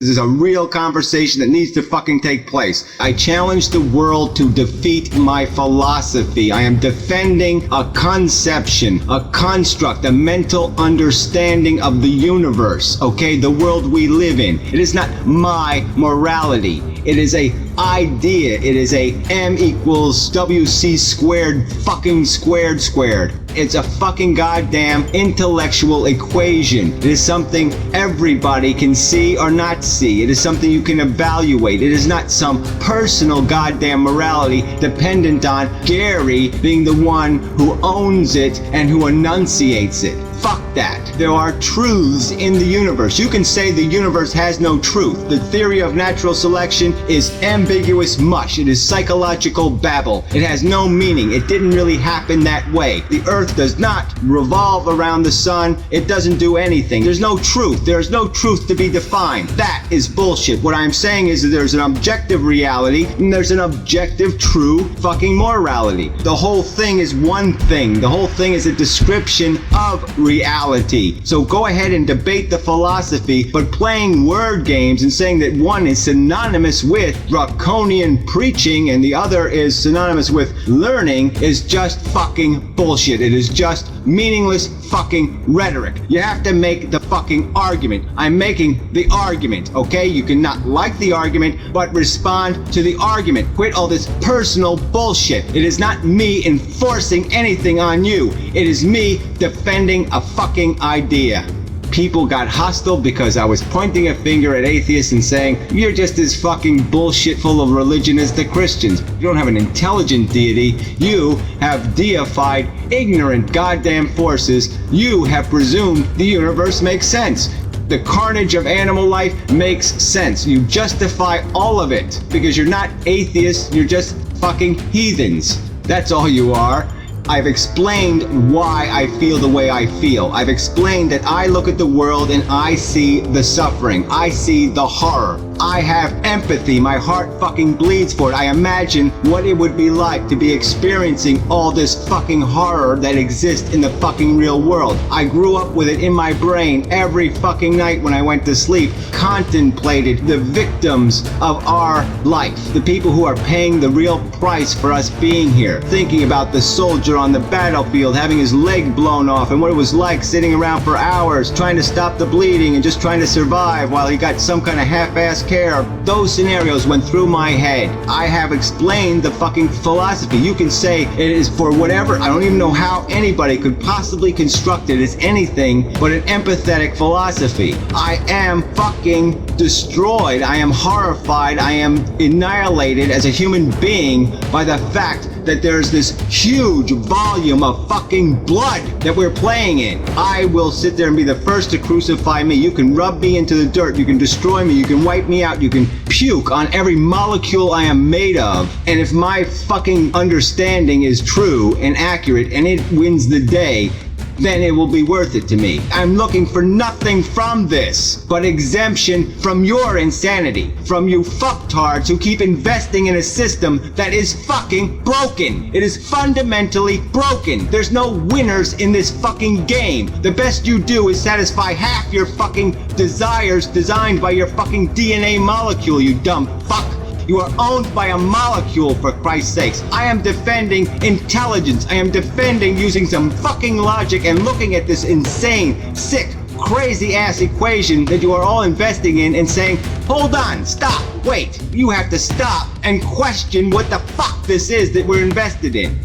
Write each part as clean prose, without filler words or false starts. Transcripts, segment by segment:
This is a real conversation that needs to fucking take place. I challenge the world to defeat my philosophy. I am defending a conception, a construct, a mental understanding of the universe, okay? The world we live in. It is not my morality. It is a idea. It is a M equals WC squared fucking squared. It's a fucking goddamn intellectual equation. It is something everybody can see or not see. It is something you can evaluate. It is not some personal goddamn morality dependent on Gary being the one who owns it and who enunciates it. Fuck that. There are truths in the universe. You can say the universe has no truth. The theory of natural selection is ambiguous mush. It is psychological babble. It has no meaning. It didn't really happen that way. The earth does not revolve around the sun. It doesn't do anything. There's no truth. There's no truth to be defined. That is bullshit. What I'm saying is that there's an objective reality and there's an objective true fucking morality. The whole thing is one thing. The whole thing is a description of reality. So go ahead and debate the philosophy, but playing word games and saying that one is synonymous with draconian preaching and the other is synonymous with learning is just fucking bullshit. It is just meaningless fucking rhetoric. You have to make the fucking argument. I'm making the argument, okay? You can not like the argument, but respond to the argument. Quit all this personal bullshit. It is not me enforcing anything on you. It is me defending a fucking idea. People got hostile because I was pointing a finger at atheists and saying, you're just as fucking bullshit full of religion as the Christians. You don't have an intelligent deity. You have deified ignorant goddamn forces. You have presumed the universe makes sense. The carnage of animal life makes sense. You justify all of it because you're not atheists. You're just fucking heathens. That's all you are. I've explained why I feel the way I feel. I've explained that I look at the world and I see the suffering. I see the horror. I have empathy. My heart fucking bleeds for it. I imagine what it would be like to be experiencing all this fucking horror that exists in the fucking real world. I grew up with it in my brain every fucking night when I went to sleep, contemplated the victims of our life, the people who are paying the real price for us being here, thinking about the soldier on the battlefield having his leg blown off and what it was like sitting around for hours trying to stop the bleeding and just trying to survive while he got some kind of half-ass care. Those scenarios went through my head. I have explained the fucking philosophy. You can say it is for whatever. I don't even know how anybody could possibly construct it as anything but an empathetic philosophy. I am fucking destroyed. I am horrified. I am annihilated as a human being by the fact that there's this huge volume of fucking blood that we're playing in. I will sit there and be the first to crucify me. You can rub me into the dirt. You can destroy me. You can wipe me out. You can puke on every molecule I am made of. And if my fucking understanding is true and accurate and it wins the day, then it will be worth it to me. I'm looking for nothing from this but exemption from your insanity, from you fucktards who keep investing in a system that is fucking broken. It is fundamentally broken. There's no winners in this fucking game. The best you do is satisfy half your fucking desires designed by your fucking DNA molecule, you dumb fuck. You are owned by a molecule, for Christ's sakes. I am defending intelligence. I am defending using some fucking logic and looking at this insane, sick, crazy-ass equation that you are all investing in and saying, hold on, stop, wait. You have to stop and question what the fuck this is that we're invested in.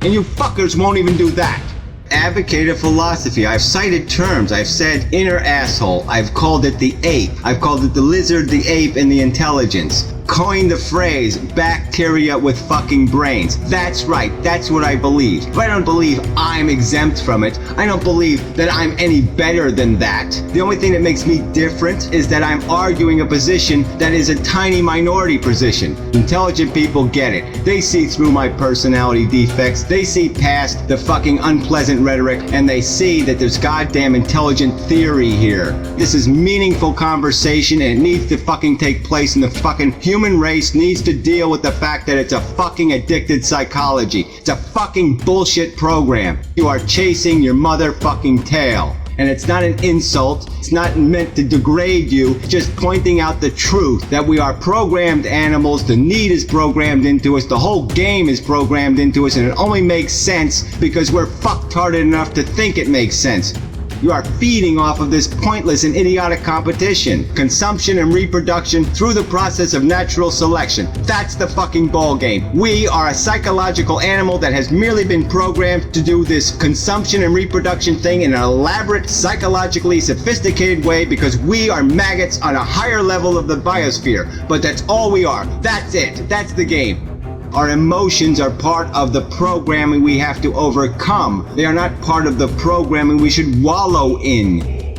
And you fuckers won't even do that. Advocated philosophy. I've cited terms. I've said inner asshole. I've called it the ape. I've called it the lizard, the ape, and the intelligence. Coined the phrase bacteria with fucking brains. That's right. That's what I believe. But I don't believe I'm exempt from it. I don't believe that I'm any better than that. The only thing that makes me different is that I'm arguing a position that is a tiny minority position. Intelligent people get it. They see through my personality defects. They see past the fucking unpleasant rhetoric, and they see that there's goddamn intelligent theory here. This is meaningful conversation, and it needs to fucking take place in the fucking human race needs to deal with the fact that it's a fucking addicted psychology. It's a fucking bullshit program. You are chasing your motherfucking tail. And it's not an insult. It's not meant to degrade you. Just pointing out the truth that we are programmed animals. The need is programmed into us. The whole game is programmed into us. And it only makes sense because we're fucktarded enough to think it makes sense. You are feeding off of this pointless and idiotic competition. Consumption and reproduction through the process of natural selection. That's the fucking ball game. We are a psychological animal that has merely been programmed to do this consumption and reproduction thing in an elaborate, psychologically sophisticated way because we are maggots on a higher level of the biosphere. But that's all we are. That's it. That's the game. Our emotions are part of the programming we have to overcome. They are not part of the programming we should wallow in.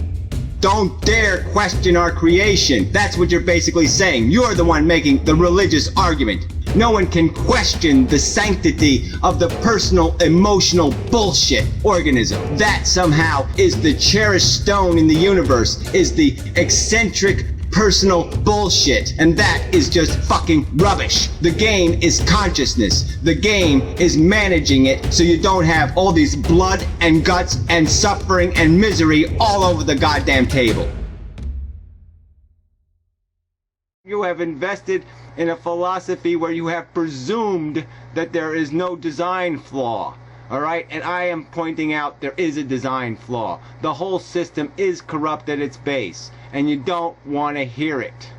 Don't dare question our creation. That's what you're basically saying. You're the one making the religious argument. No one can question the sanctity of the personal, emotional bullshit organism. That somehow is the cherished stone in the universe, is the eccentric personal bullshit, and that is just fucking rubbish. The game is consciousness. The game is managing it so you don't have all these blood and guts and suffering and misery all over the goddamn table. You have invested in a philosophy where you have presumed that there is no design flaw. Alright, and I am pointing out there is a design flaw. The whole system is corrupt at its base, and you don't want to hear it.